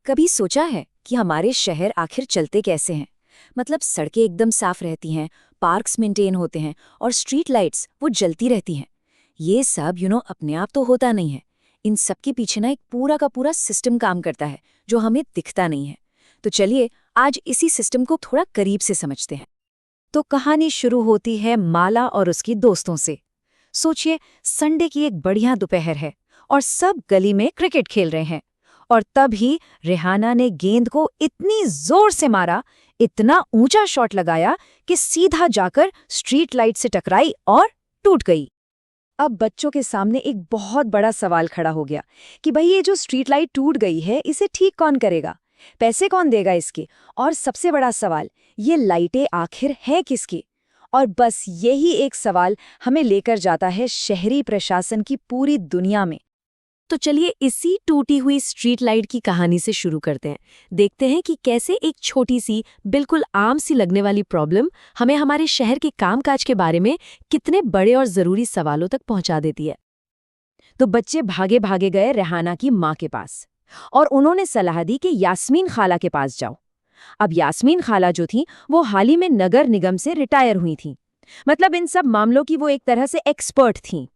कभी सोचा है कि हमारे शहर आखिर चलते कैसे हैं? मतलब सड़कें एकदम साफ रहती हैं, पार्क्स मेंटेन होते हैं और स्ट्रीट लाइट्स वो जलती रहती हैं। ये सब अपने आप तो होता नहीं है। इन सब के पीछे ना एक पूरा का पूरा सिस्टम काम करता है, जो हमें दिखता नहीं है। तो चलिए आज इसी सिस्टम को थोड़ा करीब से समझते हैं। तो कहानी शुरू होती है माला और उसकी दोस्तों से। सोचिए, संडे की एक बढ़िया दोपहर है और सब गली में क्रिकेट खेल रहे हैं। और तभी रेहाना ने गेंद को इतनी जोर से मारा, इतना ऊंचा शॉट लगाया कि सीधा जाकर स्ट्रीट लाइट से टकराई और टूट गई। अब बच्चों के सामने एक बहुत बड़ा सवाल खड़ा हो गया कि भाई ये जो स्ट्रीट लाइट टूट गई है, इसे ठीक कौन करेगा? पैसे कौन देगा इसके? और सबसे बड़ा सवाल, ये लाइटें आखिर है किसकी? और बस यही एक सवाल हमें लेकर जाता है शहरी प्रशासन की पूरी दुनिया में। तो चलिए इसी टूटी हुई स्ट्रीट लाइट की कहानी से शुरू करते हैं। देखते हैं कि कैसे एक छोटी सी, बिल्कुल आम सी लगने वाली प्रॉब्लम हमें हमारे शहर के कामकाज के बारे में कितने बड़े और जरूरी सवालों तक पहुंचा देती है। तो बच्चे भागे भागे गए रेहाना की माँ के पास और उन्होंने सलाह दी कि यास्मीन खाला के पास जाओ। अब यास्मीन खाला जो थी वो हाल ही में नगर निगम से रिटायर हुई थी। मतलब इन सब मामलों की वो एक तरह से एक्सपर्ट थी।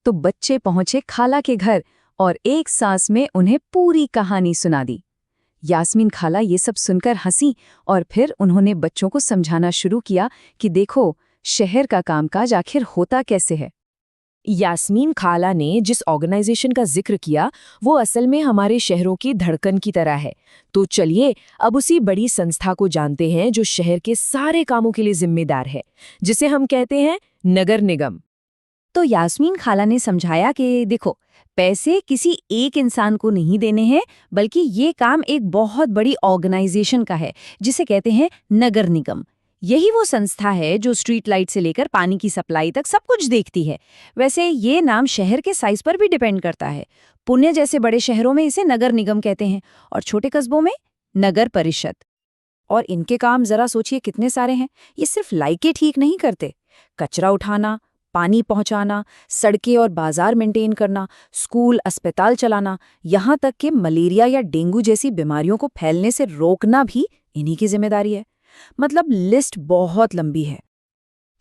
तो बच्चे पहुंचे खाला के घर और एक सांस में उन्हें पूरी कहानी सुना दी। यास्मीन खाला ये सब सुनकर हंसी और फिर उन्होंने बच्चों को समझाना शुरू किया कि देखो, शहर का कामकाज आखिर होता कैसे है। यास्मीन खाला ने जिस ऑर्गेनाइजेशन का जिक्र किया वो असल में हमारे शहरों की धड़कन की तरह है। तो चलिए अब उसी बड़ी संस्था को जानते हैं जो शहर के सारे कामों के लिए जिम्मेदार है, जिसे हम कहते हैं नगर निगम। तो यास्मीन खाला ने समझाया कि देखो, पैसे किसी एक इंसान को नहीं देने हैं, बल्कि ये काम एक बहुत बड़ी ऑर्गेनाइजेशन का है, जिसे कहते हैं नगर निगम। यही वो संस्था है जो स्ट्रीट लाइट से लेकर पानी की सप्लाई तक सब कुछ देखती है। वैसे ये नाम शहर के साइज पर भी डिपेंड करता है। पुणे जैसे बड़े शहरों में इसे नगर निगम कहते हैं और छोटे कस्बों में नगर परिषद। और इनके काम जरा सोचिए कितने सारे हैं। ये सिर्फ लाइटें ठीक नहीं करते, कचरा उठाना, पानी पहुंचाना, सड़कें और बाजार मेंटेन करना, स्कूल अस्पताल चलाना, यहाँ तक कि मलेरिया या डेंगू जैसी बीमारियों को फैलने से रोकना भी इन्हीं की जिम्मेदारी है। मतलब लिस्ट बहुत लंबी है।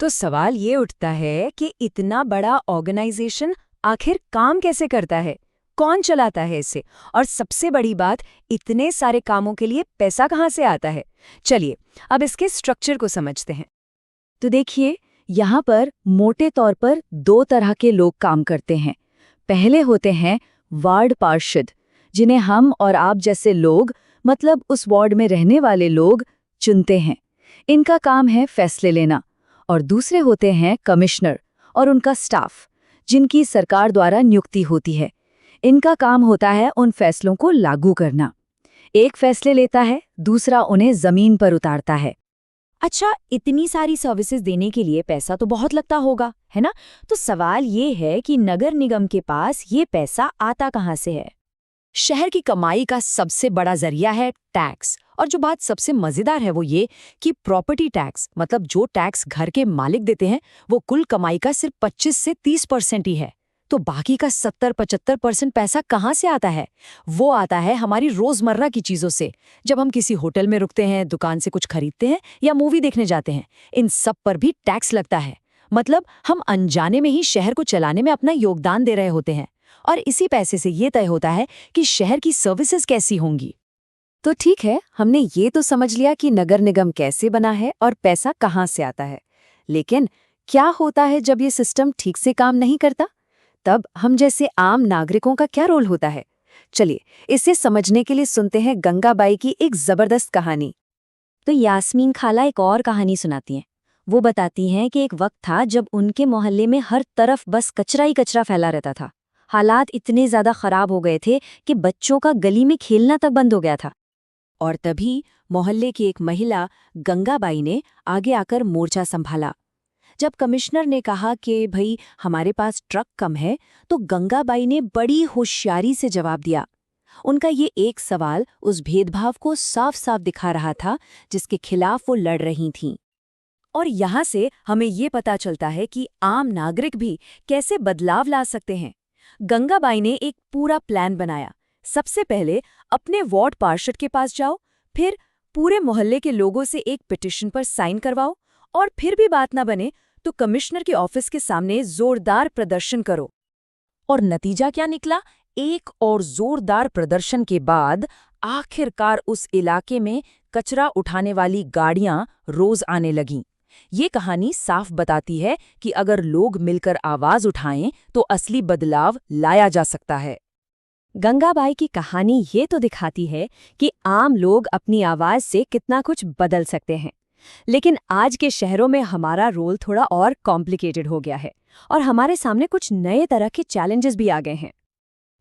तो सवाल ये उठता है कि इतना बड़ा ऑर्गेनाइजेशन आखिर काम कैसे करता है? कौन चलाता है इसे? और सबसे बड़ी बात, इतने सारे कामों के लिए पैसा कहाँ से आता है? चलिए अब इसके स्ट्रक्चर को समझते हैं। तो देखिए, यहाँ पर मोटे तौर पर दो तरह के लोग काम करते हैं। पहले होते हैं वार्ड पार्षद, जिन्हें हम और आप जैसे लोग, मतलब उस वार्ड में रहने वाले लोग चुनते हैं। इनका काम है फैसले लेना। और दूसरे होते हैं कमिश्नर और उनका स्टाफ, जिनकी सरकार द्वारा नियुक्ति होती है। इनका काम होता है उन फैसलों को लागू करना। एक फैसले लेता है, दूसरा उन्हें जमीन पर उतारता है। अच्छा, इतनी सारी सर्विसेज देने के लिए पैसा तो बहुत लगता होगा, है ना? तो सवाल ये है कि नगर निगम के पास ये पैसा आता कहाँ से है? शहर की कमाई का सबसे बड़ा जरिया है टैक्स। और जो बात सबसे मजेदार है वो ये कि प्रॉपर्टी टैक्स, मतलब जो टैक्स घर के मालिक देते हैं, वो कुल कमाई का सिर्फ 25 से 30% ही है। तो बाकी का 70-75% पैसा कहाँ से आता है? वो आता है हमारी रोजमर्रा की चीजों से। जब हम किसी होटल में रुकते हैं, दुकान से कुछ खरीदते हैं या मूवी देखने जाते हैं, इन सब पर भी टैक्स लगता है। मतलब हम अनजाने में ही शहर को चलाने में अपना योगदान दे रहे होते हैं। और इसी पैसे से ये तय होता है कि शहर की सर्विसेज कैसी होंगी। तो ठीक है, हमने ये तो समझ लिया कि नगर निगम कैसे बना है और पैसा कहाँ से आता है। लेकिन क्या होता है जब ये सिस्टम ठीक से काम नहीं करता? तब हम जैसे आम नागरिकों का क्या रोल होता है? चलिए इसे समझने के लिए सुनते हैं गंगाबाई की एक जबरदस्त कहानी। तो यास्मीन खाला एक और कहानी सुनाती हैं। वो बताती हैं कि एक वक्त था जब उनके मोहल्ले में हर तरफ बस कचरा ही कचरा फैला रहता था। हालात इतने ज्यादा खराब हो गए थे कि बच्चों का गली में खेलना तक बंद हो गया था। और तभी मोहल्ले की एक महिला गंगाबाई ने आगे आकर मोर्चा संभाला। जब कमिश्नर ने कहा कि भाई हमारे पास ट्रक कम है, तो गंगाबाई ने बड़ी होशियारी से जवाब दिया। उनका ये एक सवाल उस भेदभाव को साफ साफ दिखा रहा था जिसके खिलाफ वो लड़ रही थीं। और यहाँ से हमें ये पता चलता है कि आम नागरिक भी कैसे बदलाव ला सकते हैं। गंगाबाई ने एक पूरा प्लान बनाया। सबसे पहले अपने वार्ड पार्षद के पास जाओ, फिर पूरे मोहल्ले के लोगों से एक पिटीशन पर साइन करवाओ, और फिर भी बात ना बने तो कमिश्नर के ऑफिस के सामने जोरदार प्रदर्शन करो। और नतीजा क्या निकला? एक और जोरदार प्रदर्शन के बाद आखिरकार उस इलाके में कचरा उठाने वाली गाड़ियां रोज आने लगीं। ये कहानी साफ बताती है कि अगर लोग मिलकर आवाज उठाएं तो असली बदलाव लाया जा सकता है। गंगाबाई की कहानी ये तो दिखाती है कि आम लोग अपनी आवाज से कितना कुछ बदल सकते हैं। लेकिन आज के शहरों में हमारा रोल थोड़ा और कॉम्प्लिकेटेड हो गया है और हमारे सामने कुछ नए तरह के चैलेंजेस भी आ गए हैं।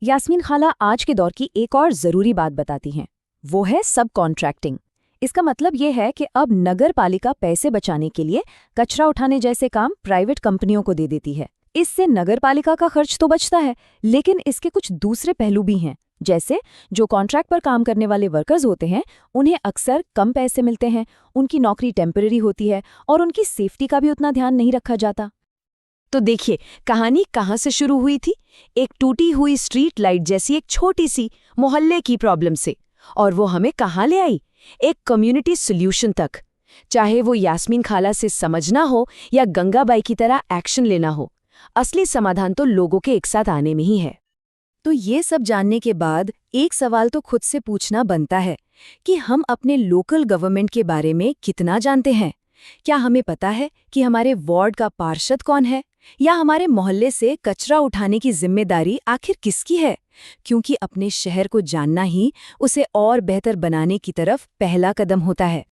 यास्मीन खाला आज के दौर की एक और जरूरी बात बताती हैं, वो है सब कॉन्ट्रैक्टिंग। इसका मतलब ये है कि अब नगर पालिका पैसे बचाने के लिए कचरा उठाने जैसे काम प्राइवेट कंपनियों को दे देती है। इससे नगर पालिका का खर्च तो बचता है, लेकिन इसके कुछ दूसरे पहलू भी हैं। जैसे जो कॉन्ट्रैक्ट पर काम करने वाले वर्कर्स होते हैं, उन्हें अक्सर कम पैसे मिलते हैं, उनकी नौकरी टेम्पररी होती है और उनकी सेफ्टी का भी उतना ध्यान नहीं रखा जाता। तो देखिए, कहानी कहाँ से शुरू हुई थी? एक टूटी हुई स्ट्रीट लाइट जैसी एक छोटी सी मोहल्ले की प्रॉब्लम से, और वो हमें कहाँ ले आई? एक कम्युनिटी सोल्यूशन तक। चाहे वो यास्मीन खाला से समझना हो या गंगाबाई की तरह एक्शन लेना हो, असली समाधान तो लोगों के एक साथ आने में ही है। तो ये सब जानने के बाद एक सवाल तो खुद से पूछना बनता है कि हम अपने लोकल गवर्नमेंट के बारे में कितना जानते हैं? क्या हमें पता है कि हमारे वार्ड का पार्षद कौन है, या हमारे मोहल्ले से कचरा उठाने की जिम्मेदारी आखिर किसकी है? क्योंकि अपने शहर को जानना ही उसे और बेहतर बनाने की तरफ पहला कदम होता है।